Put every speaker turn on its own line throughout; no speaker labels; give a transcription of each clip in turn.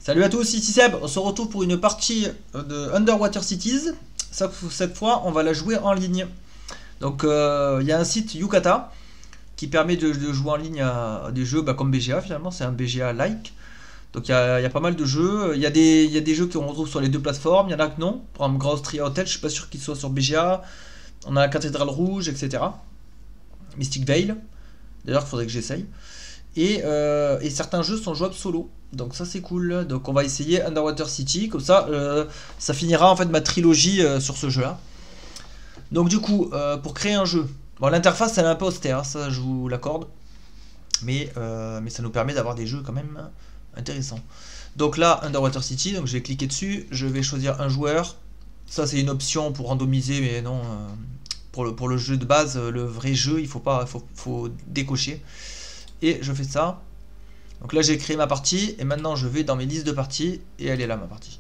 Salut à tous, ici Seb, on se retrouve pour une partie de Underwater Cities. Cette fois, on va la jouer en ligne. Donc, il y a un site Yucata qui permet de jouer en ligne à des jeux comme BGA finalement, c'est un BGA-like. Donc, il y a pas mal de jeux. Il y a des jeux qu'on retrouve sur les deux plateformes, il y en a que non. Par exemple, Ghost Tree Hotel, je suis pas sûr qu'il soit sur BGA. On a la Cathédrale Rouge, etc. Mystic Veil, d'ailleurs, il faudrait que j'essaye. Et certains jeux sont jouables solo. Donc ça c'est cool. Donc on va essayer Underwater City. Comme ça, ça finira en fait ma trilogie sur ce jeu-là. Donc du coup, pour créer un jeu, bon l'interface elle est un peu austère, hein, ça je vous l'accorde. Mais ça nous permet d'avoir des jeux quand même intéressants. Donc là, Underwater City, donc je vais cliquer dessus. Je vais choisir un joueur. Ça c'est une option pour randomiser, mais non. Pour le jeu de base, le vrai jeu, il faut décocher. Et je fais ça. Donc là j'ai créé ma partie et maintenant je vais dans mes listes de parties et elle est là ma partie.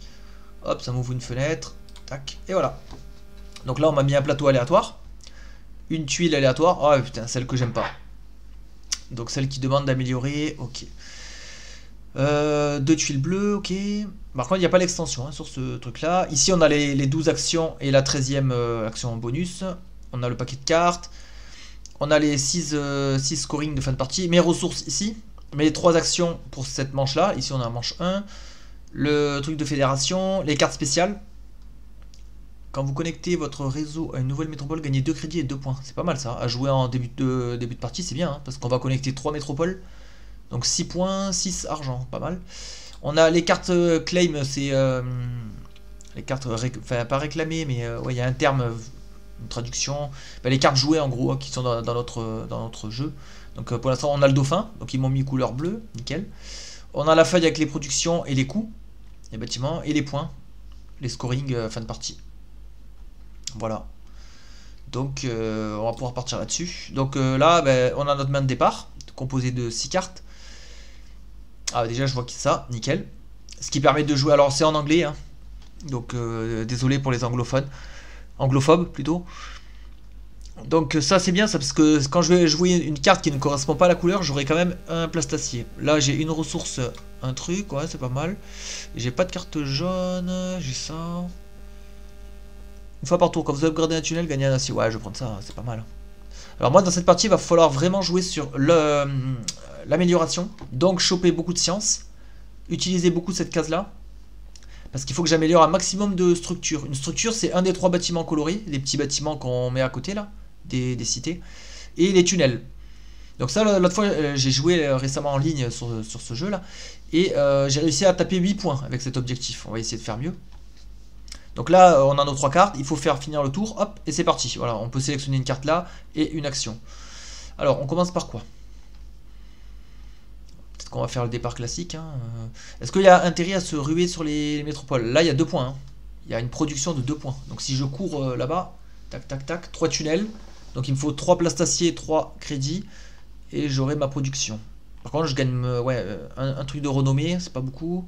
Hop, ça m'ouvre une fenêtre. Tac, et voilà. Donc là on m'a mis un plateau aléatoire. Une tuile aléatoire. Oh putain, celle que j'aime pas. Donc celle qui demande d'améliorer. Ok. Deux tuiles bleues, ok. Par contre il n'y a pas l'extension sur ce truc là. Ici on a les 12 actions et la 13e action en bonus. On a le paquet de cartes. On a les 6 scoring de fin de partie. Mes ressources ici. Mes 3 actions pour cette manche là. Ici on a la manche 1. Le truc de fédération. Les cartes spéciales. Quand vous connectez votre réseau à une nouvelle métropole, gagnez 2 crédits et 2 points. C'est pas mal ça. À jouer en début de partie, c'est bien. Hein, parce qu'on va connecter 3 métropoles. Donc 6 points, 6 argent. Pas mal. On a les cartes claim. C'est les cartes, enfin pas réclamées, mais ouais, il y a un terme, une traduction. Ben, les cartes jouées en gros qui sont dans notre jeu. Donc pour l'instant on a le dauphin, donc ils m'ont mis couleur bleue, nickel. On a la feuille avec les productions et les coûts, les bâtiments et les points, les scoring fin de partie. Voilà. Donc on va pouvoir partir là-dessus. Donc là ben, on a notre main de départ, composée de 6 cartes. Ah déjà je vois que ça, nickel. Ce qui permet de jouer, alors c'est en anglais, hein. Donc désolé pour les anglophobes plutôt. Donc ça c'est bien ça parce que quand je vais jouer une carte qui ne correspond pas à la couleur, j'aurai quand même un plastacier. Là j'ai une ressource, un truc, ouais c'est pas mal. J'ai pas de carte jaune, j'ai ça. Une fois par tour, quand vous upgradez un tunnel, gagnez un acier. Ouais je vais prendre ça, c'est pas mal. Alors moi dans cette partie il va falloir vraiment jouer sur l'amélioration. Donc choper beaucoup de science, utiliser beaucoup cette case là. Parce qu'il faut que j'améliore un maximum de structures. Une structure c'est un des 3 bâtiments colorés, les petits bâtiments qu'on met à côté là. Des cités et les tunnels. Donc ça l'autre fois j'ai joué récemment en ligne sur ce jeu là et j'ai réussi à taper 8 points avec cet objectif. On va essayer de faire mieux. Donc là on a nos 3 cartes, il faut faire finir le tour, hop et c'est parti. Voilà, on peut sélectionner une carte là et une action. Alors on commence par quoi? Peut-être qu'on va faire le départ classique, hein. Est-ce qu'il y a intérêt à se ruer sur les métropoles? Là il y a 2 points, hein. Il y a une production de 2 points. Donc si je cours là-bas, tac tac tac, 3 tunnels. Donc il me faut 3 plastaciers, 3 crédits. Et j'aurai ma production. Par contre je gagne ouais, un truc de renommée, c'est pas beaucoup.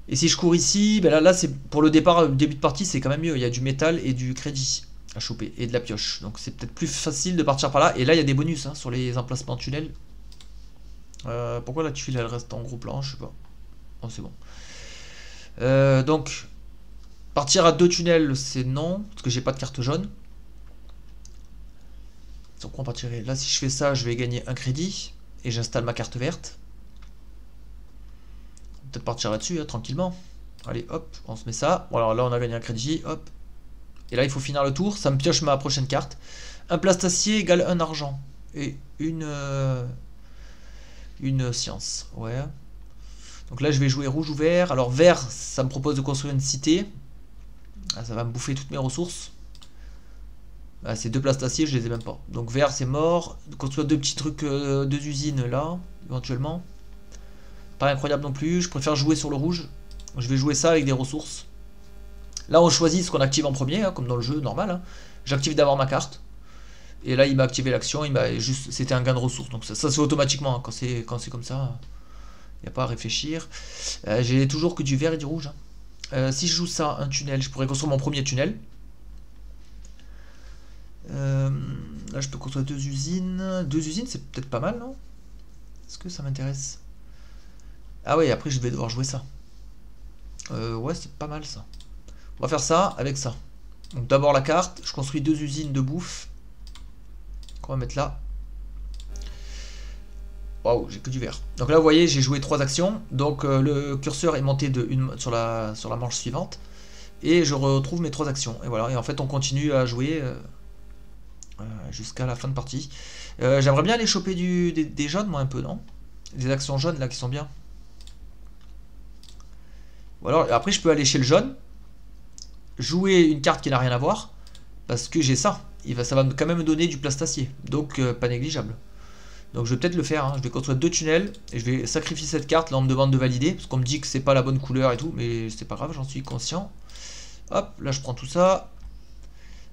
Et si je cours ici, ben là c'est pour le départ, début de partie c'est quand même mieux. Il y a du métal et du crédit à choper. Et de la pioche. Donc c'est peut-être plus facile de partir par là. Et là il y a des bonus hein, sur les emplacements de tunnels. Pourquoi la tuile elle reste en gros plan? Je sais pas. Oh c'est bon. Donc partir à 2 tunnels c'est non. Parce que j'ai pas de carte jaune. Sur quoi on partirait? Là si je fais ça je vais gagner un crédit et j'installe ma carte verte. Peut-être partir là-dessus hein, tranquillement. Allez hop on se met ça. Bon alors là on a gagné un crédit, hop. Et là il faut finir le tour, ça me pioche ma prochaine carte. Un plastacier égale un argent. Et une science. Ouais. Donc là je vais jouer rouge ou vert. Alors vert ça me propose de construire une cité. Ah, ça va me bouffer toutes mes ressources. Ah, ces 2 plastaciers, je les ai même pas. Donc vert, c'est mort. Construire 2 petits trucs, 2 usines là, éventuellement. Pas incroyable non plus. Je préfère jouer sur le rouge. Je vais jouer ça avec des ressources. Là, on choisit ce qu'on active en premier, hein, comme dans le jeu normal. Hein. J'active d'abord ma carte. Et là, il m'a activé l'action. C'était un gain de ressources. Donc ça se fait automatiquement. Hein. Quand c'est comme ça, il n'y a pas à réfléchir. J'ai toujours que du vert et du rouge. Hein. Si je joue ça, un tunnel, je pourrais construire mon premier tunnel. Là je peux construire 2 usines. 2 usines c'est peut-être pas mal non? Est-ce que ça m'intéresse? Ah ouais, après je vais devoir jouer ça. Ouais, c'est pas mal ça. On va faire ça avec ça. Donc d'abord la carte, je construis 2 usines de bouffe. Qu'on va mettre là. Waouh, j'ai que du vert. Donc là, vous voyez, j'ai joué 3 actions. Donc le curseur est monté sur la manche suivante. Et je retrouve mes 3 actions. Et voilà, et en fait, on continue à jouer jusqu'à la fin de partie. J'aimerais bien aller choper des jaunes, moi, un peu, non? Des actions jaunes, là, qui sont bien. Ou alors, après, je peux aller chez le jaune, jouer une carte qui n'a rien à voir, parce que j'ai ça. Ça va quand même me donner du plastacier. Donc, pas négligeable. Donc je vais peut-être le faire, hein. Je vais construire 2 tunnels et je vais sacrifier cette carte. Là on me demande de valider parce qu'on me dit que c'est pas la bonne couleur et tout, mais c'est pas grave, j'en suis conscient. Hop, là je prends tout ça.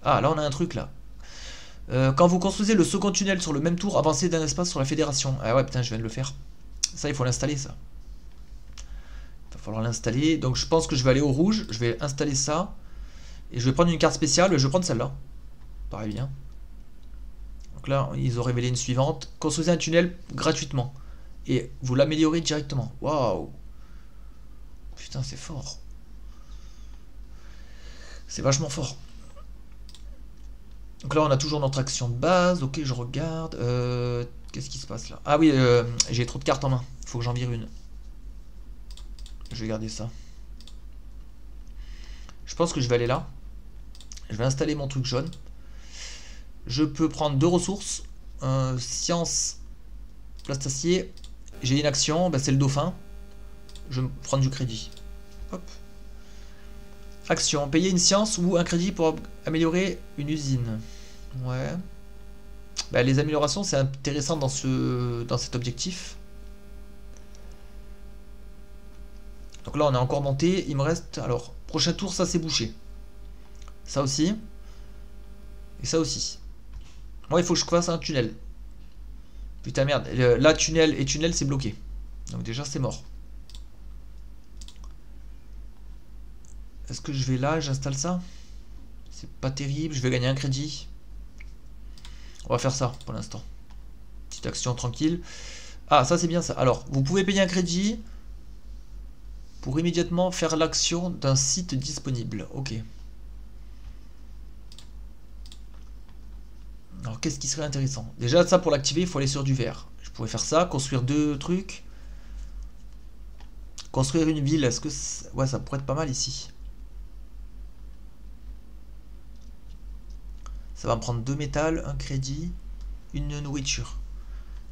Ah, là on a un truc là. Quand vous construisez le second tunnel sur le même tour, avancez d'un espace sur la fédération. Ah ouais, putain, je viens de le faire. Ça, il faut l'installer, ça. Il va falloir l'installer. Donc je pense que je vais aller au rouge, je vais installer ça. Et je vais prendre une carte spéciale, je vais prendre celle-là. Pareil bien. Donc là, ils ont révélé une suivante. Construisez un tunnel gratuitement. Et vous l'améliorez directement. Waouh! Putain, c'est fort. C'est vachement fort. Donc là, on a toujours notre action de base. Ok, je regarde. Qu'est-ce qui se passe là? Ah oui, j'ai trop de cartes en main. Il faut que j'en vire une. Je vais garder ça. Je pense que je vais aller là. Je vais installer mon truc jaune. Je peux prendre 2 ressources. Science, plastacier. J'ai une action, bah, c'est le dauphin. Je vais prendre du crédit. Hop. Action, payer une science ou un crédit pour améliorer une usine. Ouais. Bah, les améliorations, c'est intéressant dans cet objectif. Donc là, on est encore monté. Il me reste... Alors, prochain tour, ça c'est bouché. Ça aussi. Et ça aussi. Moi, il faut que je fasse un tunnel. Putain, merde. Là, tunnel et tunnel, c'est bloqué. Donc déjà, c'est mort. Est-ce que je vais là, j'installe ça? C'est pas terrible, je vais gagner un crédit. On va faire ça pour l'instant. Petite action tranquille. Ah, ça c'est bien ça. Alors, vous pouvez payer un crédit pour immédiatement faire l'action d'un site disponible. Ok. Alors, qu'est-ce qui serait intéressant? Déjà, ça pour l'activer, il faut aller sur du vert. Je pourrais faire ça, construire 2 trucs. Construire une ville, est-ce que... Ouais, ça pourrait être pas mal ici. Ça va me prendre 2 métal, un crédit, une nourriture.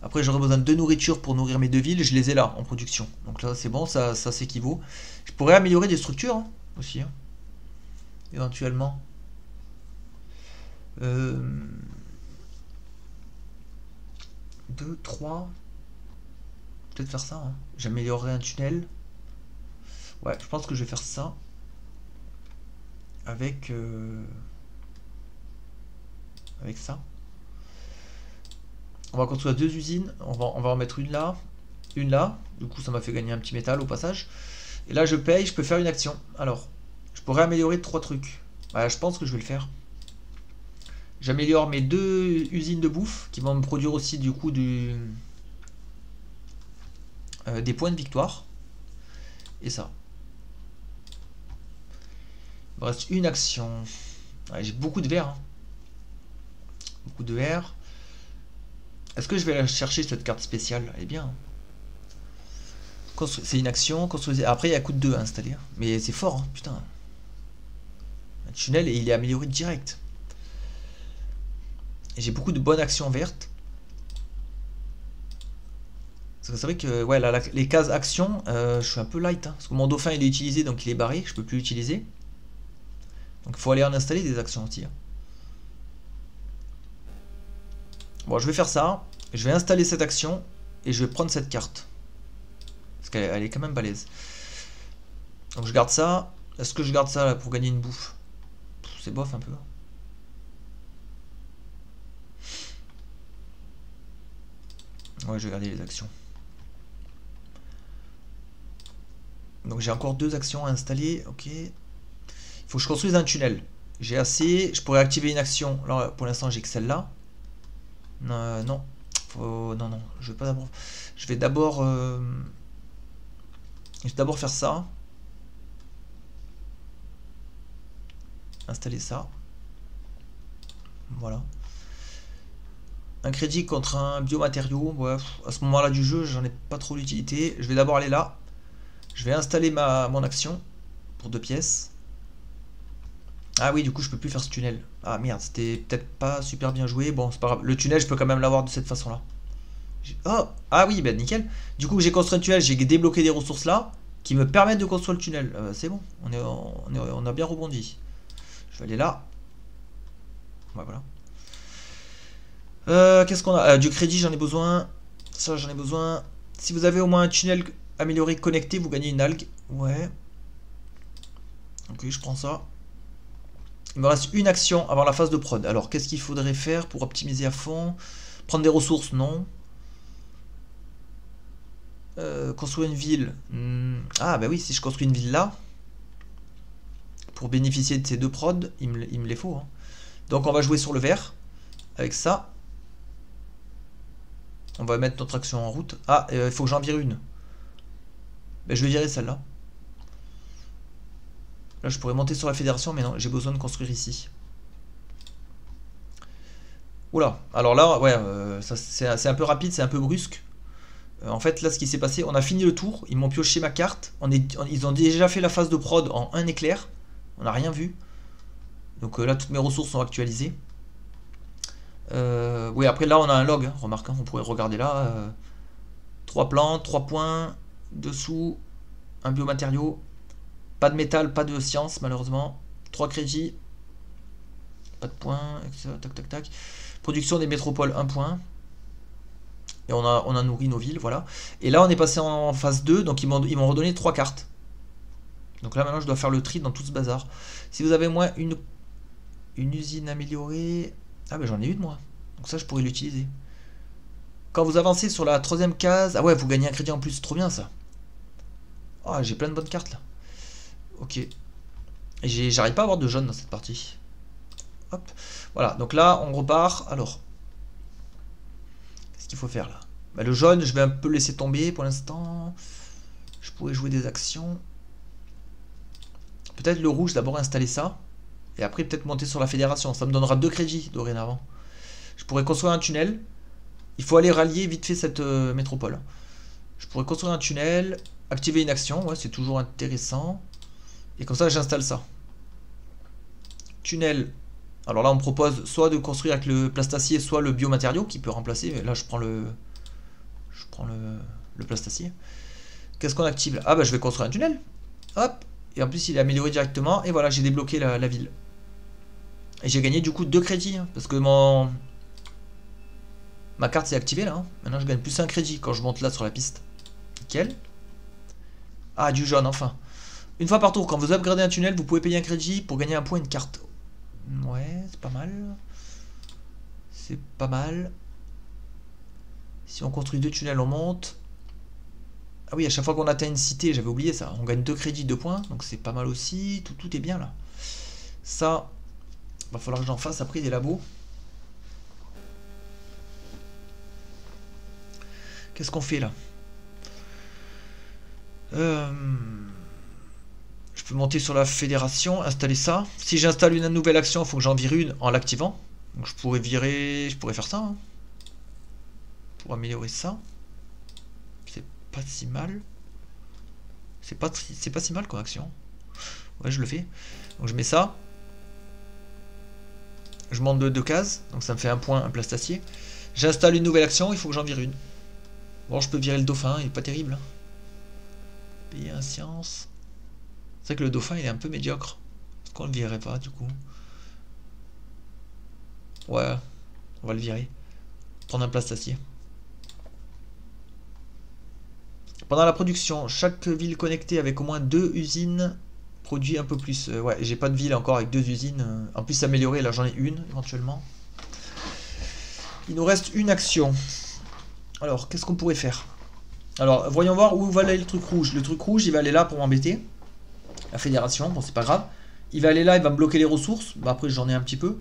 Après, j'aurai besoin de 2 nourritures pour nourrir mes 2 villes. Je les ai là, en production. Donc là, c'est bon, ça s'équivaut. Je pourrais améliorer des structures, hein, aussi. Hein, éventuellement. 2, 3. Peut-être faire ça. Hein. J'améliorerai un tunnel. Ouais, je pense que je vais faire ça. Avec ça. On va construire 2 usines. On va en mettre une là. Une là. Du coup, ça m'a fait gagner un petit métal au passage. Et là, je paye. Je peux faire une action. Alors, je pourrais améliorer 3 trucs. Ouais, je pense que je vais le faire. J'améliore mes 2 usines de bouffe qui vont me produire aussi du coup des points de victoire. Et ça. Il me reste une action. Ouais, j'ai beaucoup de verre. Hein. Beaucoup de verre. Est-ce que je vais aller chercher cette carte spéciale? Elle est bien. Hein. C'est une action. Après, il y a coût de 2 à installer. Mais c'est fort, hein, putain. Un tunnel et il est amélioré direct. J'ai beaucoup de bonnes actions vertes. C'est vrai que ouais, là, les cases actions, je suis un peu light. Hein, parce que mon dauphin il est utilisé, donc il est barré. Je peux plus l'utiliser. Donc il faut aller en installer des actions aussi. Hein. Bon, je vais faire ça. Je vais installer cette action. Et je vais prendre cette carte. Parce qu'elle est quand même balèze. Donc je garde ça. Est-ce que je garde ça là, pour gagner une bouffe? C'est bof un peu. Ouais, je vais garder les actions. Donc j'ai encore 2 actions à installer. Ok. Il faut que je construise un tunnel. J'ai assez. Je pourrais activer une action. Alors pour l'instant j'ai que celle-là. Non. Non. Je vais pas d'abord. Je vais d'abord Je vais d'abord faire ça. Installer ça. Voilà. Un crédit contre un biomatériau. Ouais, à ce moment-là du jeu, j'en ai pas trop l'utilité. Je vais d'abord aller là. Je vais installer mon action pour 2 pièces. Ah oui, du coup, je peux plus faire ce tunnel. Ah merde, c'était peut-être pas super bien joué. Bon, c'est pas grave. Le tunnel, je peux quand même l'avoir de cette façon-là. Oh, ah oui, ben nickel. Du coup, j'ai construit un tunnel, j'ai débloqué des ressources là qui me permettent de construire le tunnel. C'est bon, on a bien rebondi. Je vais aller là. Ouais, voilà. Qu'est-ce qu'on a? Du crédit, j'en ai besoin. Ça, j'en ai besoin. Si vous avez au moins un tunnel amélioré connecté, vous gagnez une algue. Ouais. Ok, je prends ça. Il me reste une action avant la phase de prod. Alors, qu'est-ce qu'il faudrait faire pour optimiser à fond? Prendre des ressources, non. Construire une ville. Ah, bah oui, si je construis une ville là, pour bénéficier de ces 2 prods, il me les faut. Hein. Donc, on va jouer sur le vert. Avec ça. On va mettre notre action en route. Ah, il faut que j'en vire une. Ben, je vais virer celle-là. Là, je pourrais monter sur la fédération, mais non, j'ai besoin de construire ici. Oula, alors là, ouais, c'est un peu rapide, c'est un peu brusque. En fait, là, ce qui s'est passé, on a fini le tour, ils m'ont pioché ma carte. Ils ont déjà fait la phase de prod en un éclair. On n'a rien vu. Donc là, toutes mes ressources sont actualisées. Oui, après là, on a un log, hein, remarque, hein, on pourrait regarder là. 3 plantes, 3 points, dessous, un biomatériau. Pas de métal, pas de science, malheureusement. 3 crédits. Pas de points, etc. Tac, tac, tac. Production des métropoles, 1 point. Et on a nourri nos villes, voilà. Et là, on est passé en phase 2, donc ils m'ont redonné 3 cartes. Donc là, maintenant, je dois faire le tri dans tout ce bazar. Si vous avez moins une usine améliorée... Ah, ben j'en ai une, moi. Donc ça, je pourrais l'utiliser. Quand vous avancez sur la 3ème case... Ah ouais, vous gagnez un crédit en plus, trop bien, ça. Ah, oh, j'ai plein de bonnes cartes, là. Ok. Et j'arrive pas à avoir de jaune dans cette partie. Hop. Voilà, donc là, on repart. Alors... Qu'est-ce qu'il faut faire, là? Bah, le jaune, je vais un peu laisser tomber pour l'instant. Je pourrais jouer des actions. Peut-être le rouge, d'abord installer ça. Et après, peut-être monter sur la fédération. Ça me donnera 2 crédits dorénavant. Je pourrais construire un tunnel. Il faut aller rallier vite fait cette métropole. Je pourrais construire un tunnel. Activer une action. Ouais, c'est toujours intéressant. Et comme ça, j'installe ça. Tunnel. Alors là, on me propose soit de construire avec le plastacier, soit le biomatériau qui peut remplacer. Là, je prends le plastacier. Qu'est-ce qu'on active là? Ah, bah, je vais construire un tunnel. Hop. Et en plus, il est amélioré directement. Et voilà, j'ai débloqué la ville. Et j'ai gagné du coup 2 crédits. Hein, parce que ma carte s'est activée là. Hein. Maintenant, je gagne plus 1 crédit quand je monte là sur la piste. Nickel. Ah, du jaune, enfin. Une fois par tour, quand vous upgradez un tunnel, vous pouvez payer un crédit pour gagner un point et une carte. Ouais, c'est pas mal. C'est pas mal. Si on construit 2 tunnels, on monte. Ah oui, à chaque fois qu'on atteint une cité, j'avais oublié ça. On gagne 2 crédits, 2 points. Donc c'est pas mal aussi. Tout est bien là. Ça, va falloir que j'en fasse après des labos. Qu'est-ce qu'on fait là? Je peux monter sur la fédération, installer ça. Si j'installe une nouvelle action, il faut que j'en vire une en l'activant. Donc je pourrais faire ça. Hein, pour améliorer ça. C'est pas si mal. C'est pas si mal comme action. Ouais, je le fais. Donc je mets ça. Je monte de 2 cases. Donc ça me fait 1 point, un plastacier. J'installe une nouvelle action, il faut que j'en vire une. Bon, je peux virer le dauphin, il est pas terrible. Payer un science. C'est vrai que le dauphin il est un peu médiocre. Est-ce qu'on le virerait pas du coup? Ouais, on va le virer. Prendre un plastacier. Pendant la production, chaque ville connectée avec au moins 2 usines produit un peu plus. Ouais, j'ai pas de ville encore avec 2 usines. En plus améliorée, là j'en ai une éventuellement. Il nous reste une action. Alors, qu'est-ce qu'on pourrait faire? Alors, voyons voir où va aller le truc rouge. Le truc rouge, il va aller là pour m'embêter. La fédération, bon, c'est pas grave. Il va aller là, il va me bloquer les ressources. Bah, après, j'en ai un petit peu.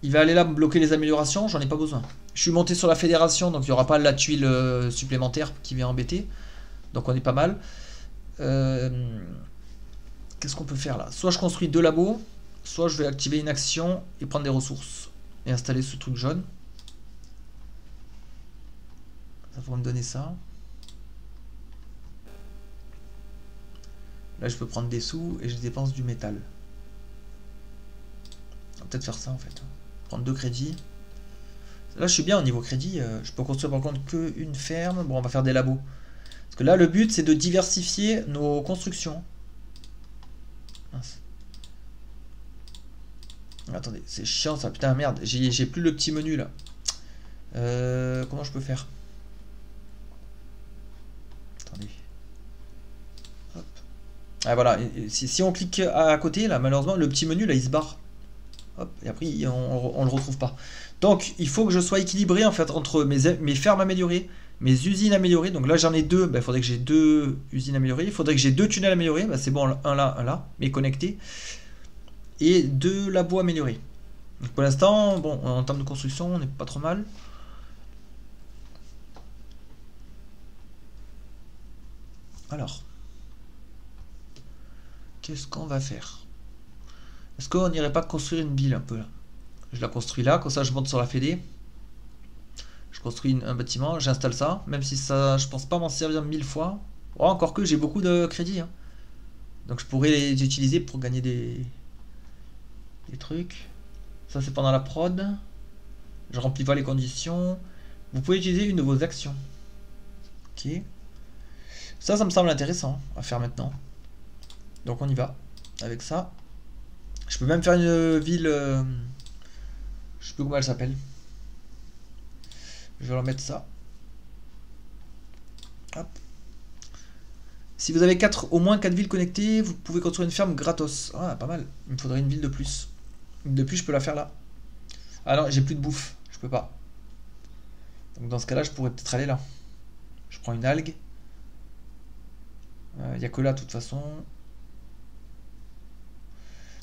Il va aller là me bloquer les améliorations, j'en ai pas besoin. Je suis monté sur la fédération, donc il n'y aura pas la tuile supplémentaire qui vient embêter. Donc on est pas mal. Qu'est-ce qu'on peut faire là? Soit je construis 2 labos, soit je vais activer une action et prendre des ressources. Et installer ce truc jaune. Ça va me donner ça. Là je peux prendre des sous et je dépense du métal. On va peut-être faire ça en fait. Prendre 2 crédits. Là je suis bien au niveau crédit. Je peux construire par contre qu'une ferme. Bon, on va faire des labos. Parce que là le but c'est de diversifier nos constructions. Mince. Attendez, c'est chiant ça, putain merde, j'ai plus le petit menu là. Comment je peux faire? Attendez. Hop. Ah voilà, si on clique à côté là, malheureusement le petit menu là il se barre. Hop, et après on le retrouve pas. Donc il faut que je sois équilibré en fait entre mes fermes améliorées, mes usines améliorées. Donc là j'en ai 2, il faudrait que j'ai 2 usines améliorées. Il faudrait que j'ai 2 tunnels améliorés, c'est bon, un là, mais connectés. Et 2 labos améliorés. Donc pour l'instant, bon, en termes de construction, on n'est pas trop mal. Alors, qu'est-ce qu'on va faire? Est-ce qu'on n'irait pas construire une ville un peu là? Je la construis là, comme ça je monte sur la fédé. Je construis un bâtiment, j'installe ça, même si ça, je pense pas m'en servir 1000 fois. Oh, encore que j'ai beaucoup de crédits, hein. Donc je pourrais les utiliser pour gagner des trucs. Ça c'est pendant la prod. Je remplis pas les conditions. Vous pouvez utiliser une de vos actions. Ok. Ça me semble intéressant à faire maintenant. Donc on y va avec ça. Je peux même faire une ville. Je sais plus comment elle s'appelle. Je vais remettre ça. Hop. Si vous avez au moins 4 villes connectées, vous pouvez construire une ferme gratos. Ah, pas mal. Il me faudrait une ville de plus. Une de plus, je peux la faire là. Ah non, j'ai plus de bouffe. Je peux pas. Donc dans ce cas-là, je pourrais peut-être aller là. Je prends une algue. Il n'y a que là, de toute façon.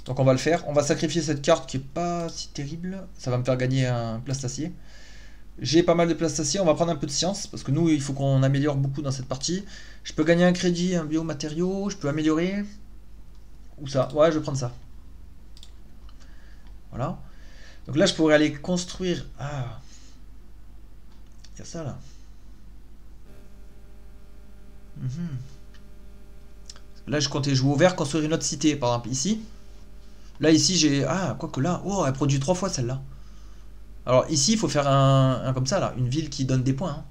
Donc on va le faire. On va sacrifier cette carte qui est pas si terrible. Ça va me faire gagner un plastacier. J'ai pas mal de plastacier. On va prendre un peu de science. Parce que nous, il faut qu'on améliore beaucoup dans cette partie. Je peux gagner un crédit, un biomatériau. Je peux améliorer. Ou ça. Ouais, je vais prendre ça. Voilà. Donc là, je pourrais aller construire... Ah. Il y a ça, là. Là, je comptais jouer au vert, construire une autre cité, par exemple, ici. Là, ici, j'ai... Ah, quoique là... Oh, elle produit 3 fois, celle-là. Alors, ici, il faut faire un comme ça, là. Une ville qui donne des points. Hein.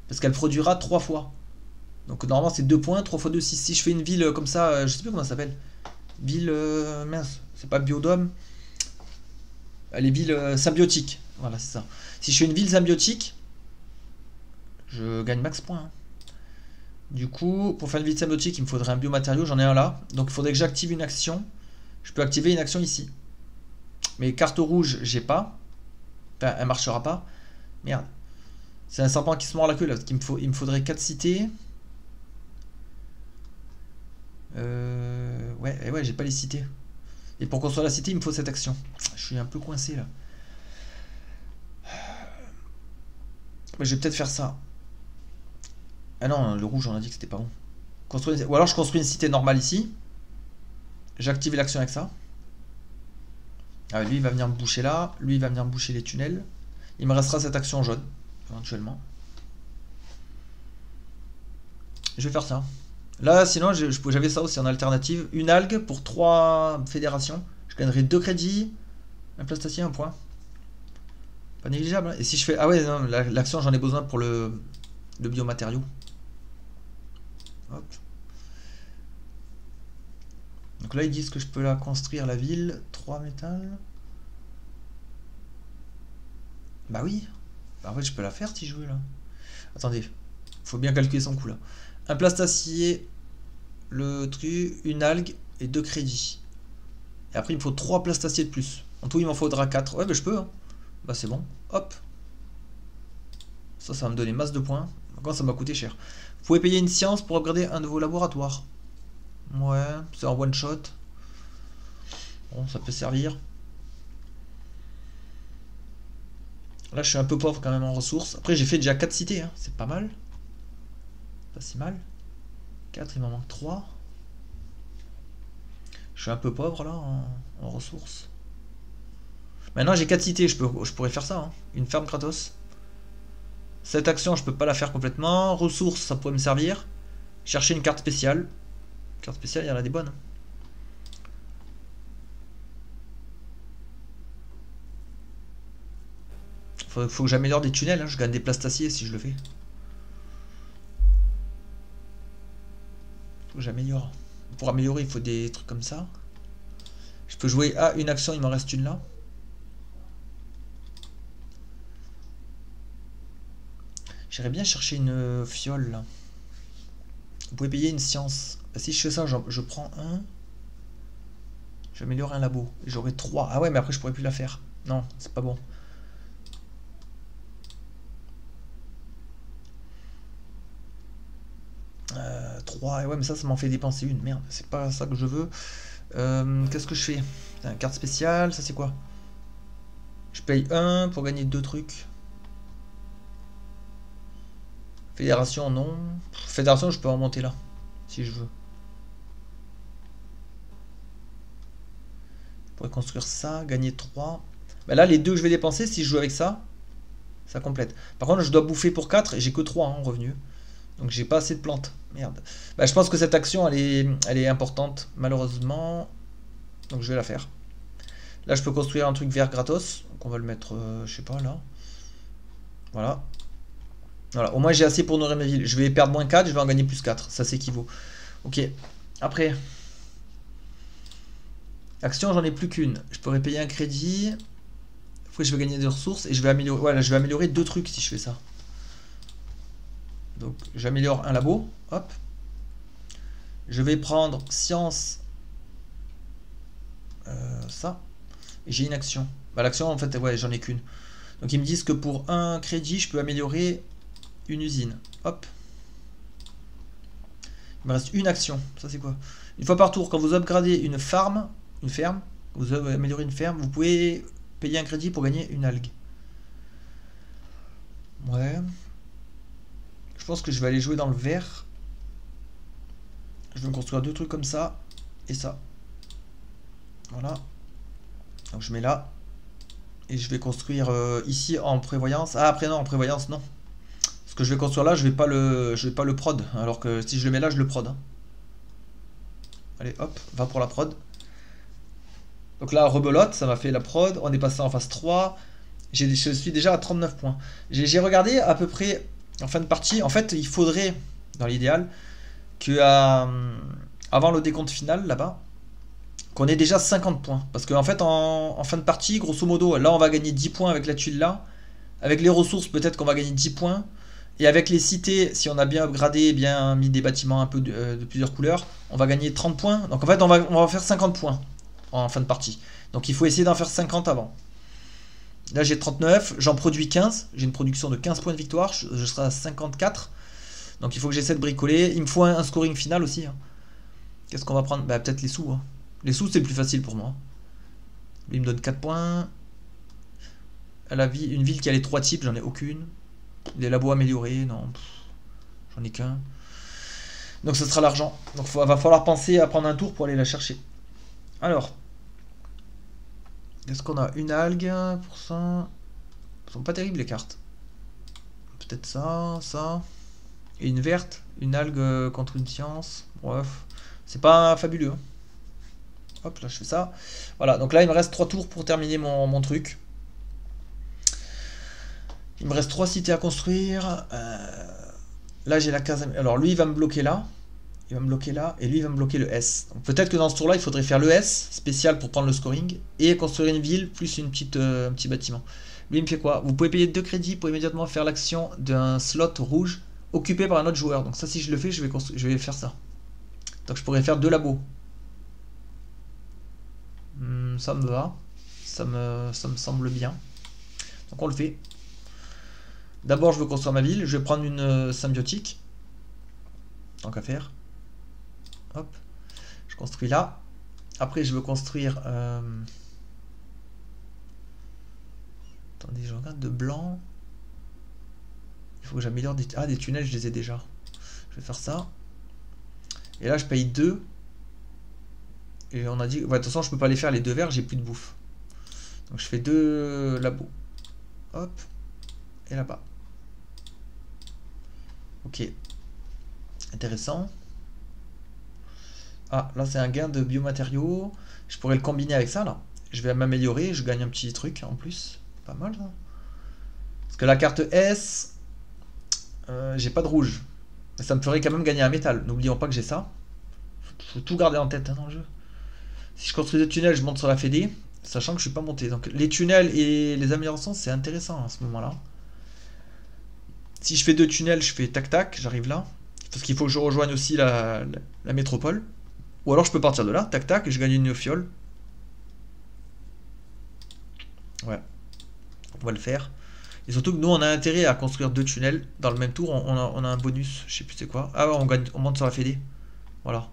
Parce qu'elle produira 3 fois. Donc, normalement, c'est 2 points. 3 fois 2, 6. Si je fais une ville comme ça... je sais plus comment ça s'appelle. Ville... mince. C'est pas biodôme. Les villes symbiotiques. Voilà, c'est ça. Si je fais une ville symbiotique, je gagne max points. Hein. Du coup, pour faire une ville symbiotique, il me faudrait un biomatériau. J'en ai un là. Donc, il faudrait que j'active une action. Je peux activer une action ici. Mais carte rouge, j'ai pas. Enfin, elle marchera pas. Merde. C'est un serpent qui se mord la queue là. Il me faudrait 4 cités. Ouais, j'ai pas les cités. Et pour construire la cité, il me faut cette action. Je suis un peu coincé là. Je vais peut-être faire ça. Ah non, le rouge, on a dit que c'était pas bon. Ou alors je construis une cité normale ici. J'active l'action avec ça. Ah, lui, il va venir me boucher là. Lui, il va venir me boucher les tunnels. Il me restera cette action jaune, éventuellement. Je vais faire ça. Là, sinon, j'avais ça aussi en alternative. Une algue pour 3 fédérations. Je gagnerai 2 crédits. Un plastacier, un point. Pas négligeable. Hein. Et si je fais... Ah ouais, non, l'action, j'en ai besoin pour le biomatériau. Hop. Donc là, ils disent que je peux la construire, la ville. 3 métal. Bah oui. Bah en fait, je peux la faire si je veux, là. Attendez. Faut bien calculer son coût, là. Un plastacier, le truc, une algue et 2 crédits. Et après, il me faut 3 plastaciers de plus. En tout, il m'en faudra 4. Ouais, bah je peux, hein. Bah c'est bon. Hop. Ça va me donner masse de points. Encore, ça m'a coûté cher. Vous pouvez payer une science pour upgrader un de vos laboratoires. Ouais, c'est en one shot. Bon, ça peut servir. Là, je suis un peu pauvre quand même en ressources. Après, j'ai fait déjà 4 cités. Hein. C'est pas mal. Pas si mal. 4, il m'en manque 3. Je suis un peu pauvre là en ressources. Maintenant j'ai 4 cités, je pourrais faire ça, hein. Une ferme gratos. Cette action je peux pas la faire complètement. Ressources ça pourrait me servir. Chercher une carte spéciale. Carte spéciale il y en a des bonnes. Faut que j'améliore des tunnels, hein. Je gagne des plastaciers si je le fais. Faut que j'améliore. Pour améliorer il faut des trucs comme ça. Je peux jouer à une action, il m'en reste une là. J'irais bien chercher une fiole là. Vous pouvez payer une science. Si je fais ça, je prends un. J'améliore un labo. J'aurai 3. Ah ouais, mais après je pourrais plus la faire. Non, c'est pas bon. Euh, 3. Ouais, mais ça m'en fait dépenser une. Merde, c'est pas ça que je veux. Qu'est-ce que je fais? Carte spéciale, ça c'est quoi? Je paye 1 pour gagner 2 trucs. Fédération, non. Fédération, je peux en monter là, si je veux. Je pourrais construire ça, gagner 3. Bah là, les 2 que je vais dépenser, si je joue avec ça, ça complète. Par contre, je dois bouffer pour 4 et j'ai que 3 en revenu. Donc j'ai pas assez de plantes. Merde. Bah, je pense que cette action, elle est importante, malheureusement. Donc je vais la faire. Là, je peux construire un truc vert gratos. Donc on va le mettre, je sais pas, là. Voilà. Voilà, au moins j'ai assez pour nourrir mes villes. Je vais perdre moins 4, je vais en gagner plus 4. Ça s'équivaut. Ok. Après. Action, j'en ai plus qu'une. Je pourrais payer un crédit. Après, je vais gagner des ressources et je vais améliorer. Voilà, je vais améliorer 2 trucs si je fais ça. Donc, j'améliore un labo. Hop. Je vais prendre science. Ça. Et j'ai une action. Bah, l'action, en fait, ouais, j'en ai qu'une. Donc, ils me disent que pour un crédit, je peux améliorer une usine. Hop. Il me reste une action. Ça, c'est quoi? Une fois par tour, quand vous upgradez une ferme, vous améliorez une ferme, vous pouvez payer un crédit pour gagner une algue. Ouais. Je pense que je vais aller jouer dans le vert. Je vais me construire 2 trucs comme ça. Et ça. Voilà. Donc je mets là. Et je vais construire ici en prévoyance. Ah après non, en prévoyance non. Ce que je vais construire là, je vais pas le prod. Alors que si je le mets là, je le prod, hein. Allez hop, va pour la prod. Donc là, rebelote, ça m'a fait la prod. On est passé en phase 3. Je suis déjà à 39 points. J'ai regardé à peu près en fin de partie. En fait, il faudrait, dans l'idéal, que avant le décompte final, là-bas, qu'on ait déjà 50 points. Parce qu'en fait, en fin de partie, grosso modo, là, on va gagner 10 points avec la tuile là. Avec les ressources, peut-être qu'on va gagner 10 points. Et avec les cités, si on a bien upgradé, bien mis des bâtiments un peu de plusieurs couleurs, on va gagner 30 points. Donc en fait, on va faire 50 points en fin de partie. Donc il faut essayer d'en faire 50 avant. Là j'ai 39, j'en produis 15, j'ai une production de 15 points de victoire, je serai à 54. Donc il faut que j'essaie de bricoler. Il me faut un scoring final aussi, hein. Qu'est-ce qu'on va prendre? Bah peut-être les sous, hein. Les sous c'est plus facile pour moi. Il me donne 4 points. Une ville qui a les 3 types, j'en ai aucune. Des labos améliorés, non. J'en ai qu'un. Donc ce sera l'argent. Donc va falloir penser à prendre un tour pour aller la chercher. Alors. Est-ce qu'on a une algue pour ça? Elles sont pas terribles les cartes. Peut-être ça, ça. Et une verte, une algue contre une science. Bref, c'est pas fabuleux, hein. Hop, là je fais ça. Voilà, donc là il me reste 3 tours pour terminer mon truc. Il me reste 3 cités à construire. Là j'ai la case. Alors lui il va me bloquer là. Il va me bloquer là. Et lui il va me bloquer le S. Donc peut-être que dans ce tour là il faudrait faire le S spécial pour prendre le scoring. Et construire une ville plus un petit bâtiment. Lui il me fait quoi? Vous pouvez payer 2 crédits pour immédiatement faire l'action d'un slot rouge occupé par un autre joueur. Donc ça si je le fais je vais faire ça. Donc je pourrais faire 2 labos. Ça me va. Ça me semble bien. Donc on le fait. D'abord, je veux construire ma ville. Je vais prendre une symbiotique. Tant qu'à faire. Hop. Je construis là. Après, je veux construire... Attendez, je regarde de blanc. Il faut que j'améliore des... Ah, des tunnels, je les ai déjà. Je vais faire ça. Et là, je paye 2. Et on a dit... Ouais, de toute façon, je peux pas les faire les 2 verts, j'ai plus de bouffe. Donc je fais 2 labos. Hop. Et là-bas. Ok. Intéressant. Ah, là c'est un gain de biomatériaux. Je pourrais le combiner avec ça là. Je vais m'améliorer, je gagne un petit truc en plus. Pas mal ça. Parce que la carte S, j'ai pas de rouge. Mais ça me ferait quand même gagner un métal. N'oublions pas que j'ai ça. Faut tout garder en tête hein, dans le jeu. Si je construis des tunnels, je monte sur la Fédé. Sachant que je suis pas monté. Donc les tunnels et les améliorations, c'est intéressant à ce moment-là. Si je fais 2 tunnels, je fais tac-tac, j'arrive là. Parce qu'il faut que je rejoigne aussi la métropole. Ou alors je peux partir de là, tac-tac, et je gagne une fiole. Ouais, on va le faire. Et surtout que nous, on a intérêt à construire 2 tunnels. Dans le même tour, on a un bonus. Je sais plus c'est quoi. Ah ouais, on monte sur la Fédé. Voilà.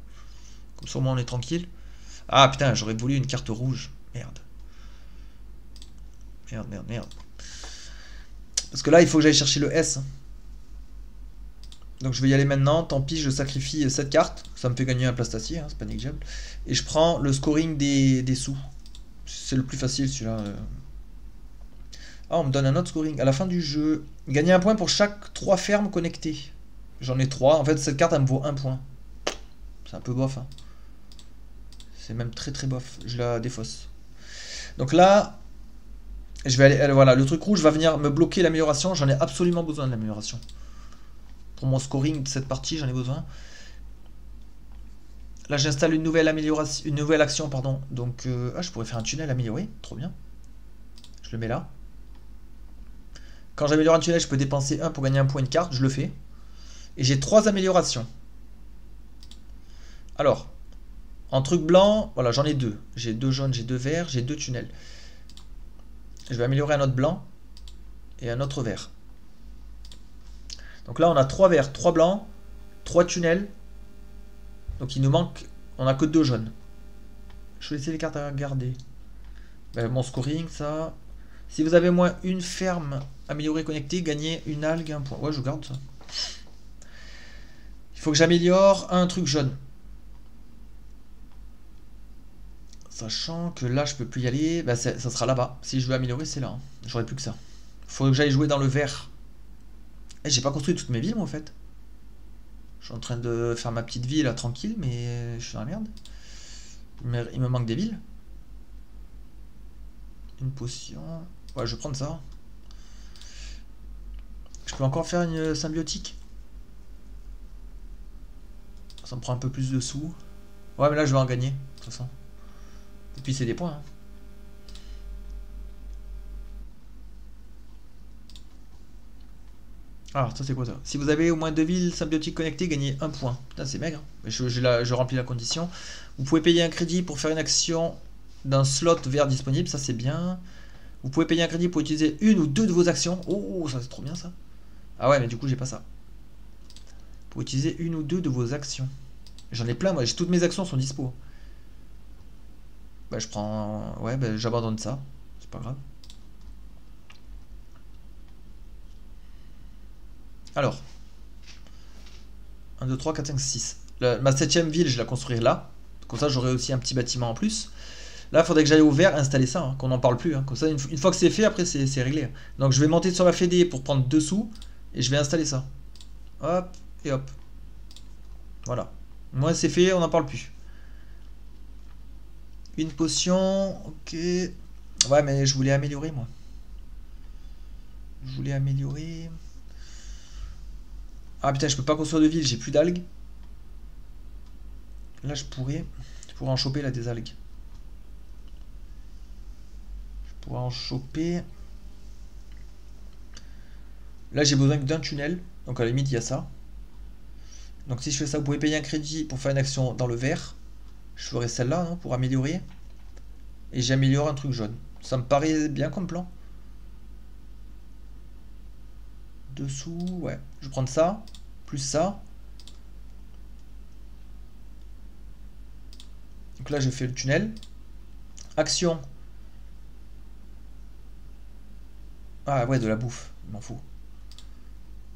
Comme ça, au moins, on est tranquille. Ah putain, j'aurais voulu une carte rouge. Merde. Merde, merde, merde. Parce que là, il faut que j'aille chercher le S. Donc je vais y aller maintenant. Tant pis, je sacrifie cette carte. Ça me fait gagner un plastacier, hein, c'est pas négligeable. Et je prends le scoring des sous. C'est le plus facile celui-là. Ah, on me donne un autre scoring. À la fin du jeu, gagner un point pour chaque 3 fermes connectées. J'en ai 3. En fait, cette carte, elle me vaut 1 point. C'est un peu bof. Hein. C'est même très très bof. Je la défausse. Donc là, je vais aller... Voilà, le truc rouge va venir me bloquer l'amélioration. J'en ai absolument besoin de l'amélioration. Pour mon scoring de cette partie, j'en ai besoin. Là, j'installe une nouvelle amélioration, une nouvelle action, pardon. Donc, je pourrais faire un tunnel amélioré. Trop bien. Je le mets là. Quand j'améliore un tunnel, je peux dépenser 1 pour gagner un point de carte. Je le fais. Et j'ai 3 améliorations. Alors, en truc blanc, voilà, j'en ai 2. J'ai 2 jaunes, j'ai 2 verts, j'ai 2 tunnels. Je vais améliorer un autre blanc et un autre vert. Donc là, on a 3 verts, 3 blancs, 3 tunnels. Donc il nous manque, on a que 2 jaunes. Je vais laisser les cartes à garder. Ben, mon scoring, ça. Si vous avez moins une ferme améliorée connectée, gagnez une algue, un point. Ouais, je garde ça. Il faut que j'améliore un truc jaune. Sachant que là, je peux plus y aller. Ben, ça sera là-bas. Si je veux améliorer, c'est là. Hein. J'aurai plus que ça. Il faut que j'aille jouer dans le vert. Et j'ai pas construit toutes mes villes, moi, en fait. Je suis en train de faire ma petite ville là, tranquille, mais je suis dans la merde. Il me manque des villes. Une potion. Ouais, je vais prendre ça. Je peux encore faire une symbiotique. Ça me prend un peu plus de sous. Ouais, mais là, je vais en gagner, de toute façon. Et puis, c'est des points. Hein. Alors, ça, c'est quoi ça? Si vous avez au moins 2 villes symbiotiques connectées, gagnez 1 point. Putain, c'est maigre. Je remplis la condition. Vous pouvez payer un crédit pour faire une action d'un slot vert disponible. Ça, c'est bien. Vous pouvez payer un crédit pour utiliser une ou 2 de vos actions. Oh, ça, c'est trop bien, ça. Ah ouais, mais du coup, j'ai pas ça. Pour utiliser une ou 2 de vos actions. J'en ai plein, moi. Toutes mes actions sont dispo. Bah, je prends... Ouais, bah, j'abandonne ça. C'est pas grave. Alors. 1, 2, 3, 4, 5, 6. Ma 7ème ville, je la construirai là. Comme ça, j'aurai aussi un petit bâtiment en plus. Là, il faudrait que j'aille au vert installer ça, hein, qu'on n'en parle plus. Hein. Comme ça, une fois que c'est fait, après, c'est réglé. Donc, je vais monter sur la Fédé pour prendre 2 sous. Et je vais installer ça. Hop, et hop. Voilà. Moi, c'est fait, on n'en parle plus. Une potion, ok. Ouais, mais je voulais améliorer, moi. Je voulais améliorer... Ah putain, je peux pas construire de ville, j'ai plus d'algues. Là, je pourrais en choper, là, des algues. Je pourrais en choper... Là, j'ai besoin que d'un tunnel. Donc, à la limite, il y a ça. Donc, si je fais ça, vous pouvez payer un crédit pour faire une action dans le vert. Je ferai celle-là, non, pour améliorer. Et j'améliore un truc jaune. Ça me paraît bien comme plan. Dessous, ouais. Je vais prendre ça, plus ça. Donc là, je fais le tunnel. Action. Ah ouais, de la bouffe, il m'en faut.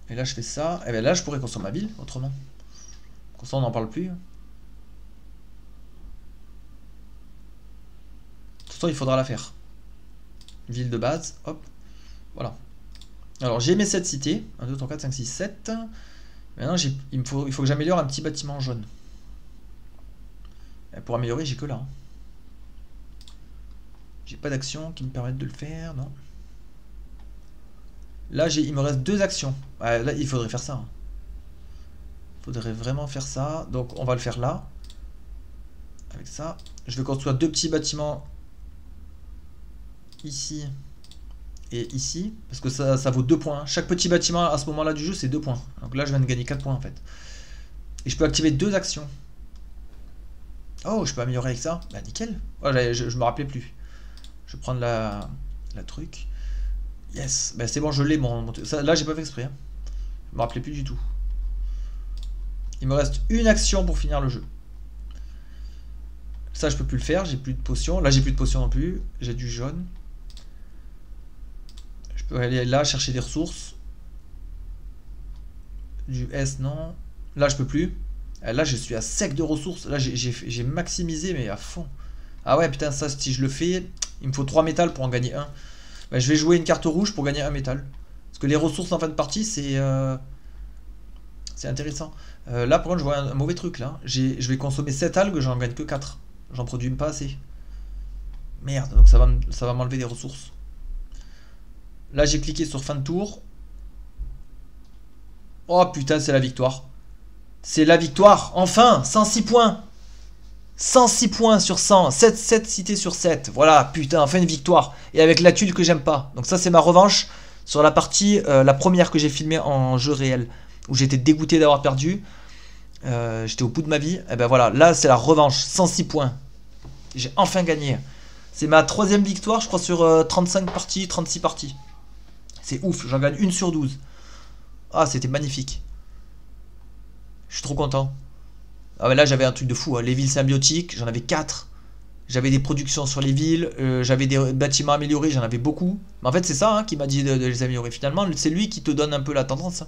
Et là, je fais ça. Et bien là, je pourrais construire ma ville, autrement. Comme ça, on n'en parle plus. Pourtant, il faudra la faire. Ville de base, hop, voilà. Alors, j'ai mes 7 cités. 1, 2, 3, 4, 5, 6, 7. Maintenant, il faut que j'améliore un petit bâtiment jaune. Et pour améliorer, j'ai que là. J'ai pas d'action qui me permettent de le faire, non. Là, il me reste 2 actions. Ouais, là, il faudrait faire ça. Il faudrait vraiment faire ça. Donc, on va le faire là. Avec ça. Je vais construire 2 petits bâtiments. Ici. Et ici. Parce que ça vaut 2 points. Chaque petit bâtiment, à ce moment-là du jeu, c'est 2 points. Donc là, je viens de gagner 4 points, en fait. Et je peux activer 2 actions. Oh, je peux améliorer avec ça. Bah, nickel. Oh, je me rappelais plus. Je vais prendre la truc. Yes, bah c'est bon, je l'ai mon ça, là j'ai pas fait exprès, hein. Je me rappelais plus du tout. Il me reste une action pour finir le jeu. Ça je peux plus le faire, j'ai plus de potions. Là j'ai plus de potions non plus, j'ai du jaune. Je peux aller là chercher des ressources. Du S non. Là je peux plus. Là je suis à sec de ressources. Là j'ai maximisé mais à fond. Ah ouais putain, ça si je le fais, il me faut 3 métals pour en gagner un. Bah, je vais jouer une carte rouge pour gagner un métal. Parce que les ressources en fin de partie, c'est intéressant. Là, par contre, je vois un mauvais truc. Là, je vais consommer 7 algues, j'en gagne que 4. J'en produis pas assez. Merde, donc ça va m'enlever des ressources. Là, j'ai cliqué sur fin de tour. Oh putain, c'est la victoire. C'est la victoire. Enfin, 106 points. 106 points sur 100, 7 cités sur 7. Voilà, putain, enfin une victoire. Et avec la tuile que j'aime pas. Donc ça, c'est ma revanche sur la partie, la première que j'ai filmée en jeu réel. Où j'étais dégoûté d'avoir perdu. J'étais au bout de ma vie. Et ben voilà, là, c'est la revanche. 106 points. J'ai enfin gagné. C'est ma 3e victoire, je crois, sur 35 parties, 36 parties. C'est ouf, j'en gagne 1 sur 12. Ah, c'était magnifique. Je suis trop content. Ah ouais, là j'avais un truc de fou, hein. Les villes symbiotiques, j'en avais 4. J'avais des productions sur les villes, j'avais des bâtiments améliorés, j'en avais beaucoup. Mais en fait c'est ça, hein, qui m'a dit de les améliorer. Finalement c'est lui qui te donne un peu la tendance.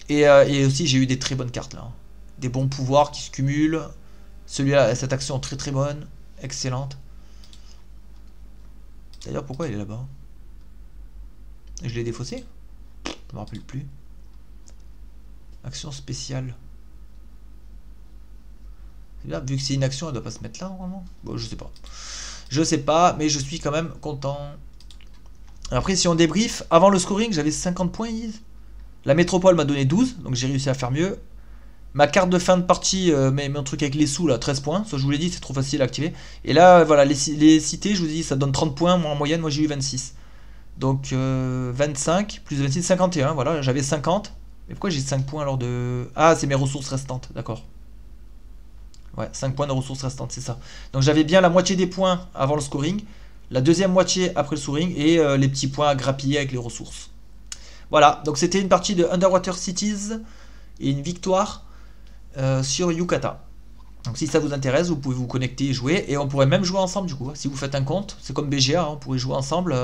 Et aussi j'ai eu des très bonnes cartes là, hein. Des bons pouvoirs qui se cumulent. Celui-là, cette action très très bonne, excellente. D'ailleurs pourquoi il est là-bas? Je l'ai défaussé? Je me rappelle plus. Action spéciale. Là, vu que c'est une action, elle doit pas se mettre là normalement. Bon, je sais pas. Je sais pas, mais je suis quand même content. Après, si on débrief, avant le scoring, j'avais 50 points, Yves. La métropole m'a donné 12, donc j'ai réussi à faire mieux. Ma carte de fin de partie, mon truc avec les sous, là, 13 points. Ça, je vous l'ai dit, c'est trop facile à activer. Et là, voilà, les cités, je vous dis, ça donne 30 points. Moi, en moyenne, moi, j'ai eu 26. Donc, 25, plus 26, 51. Voilà, j'avais 50. Mais pourquoi j'ai 5 points alors de... Ah, c'est mes ressources restantes, d'accord. Ouais, 5 points de ressources restantes, c'est ça. Donc j'avais bien la moitié des points avant le scoring, la deuxième moitié après le scoring et les petits points à grappiller avec les ressources. Voilà, donc c'était une partie de Underwater Cities et une victoire sur Yucata. Donc si ça vous intéresse, vous pouvez vous connecter et jouer. Et on pourrait même jouer ensemble du coup. Si vous faites un compte, c'est comme BGA, hein, on pourrait jouer ensemble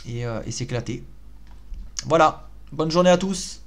et s'éclater. Voilà, bonne journée à tous.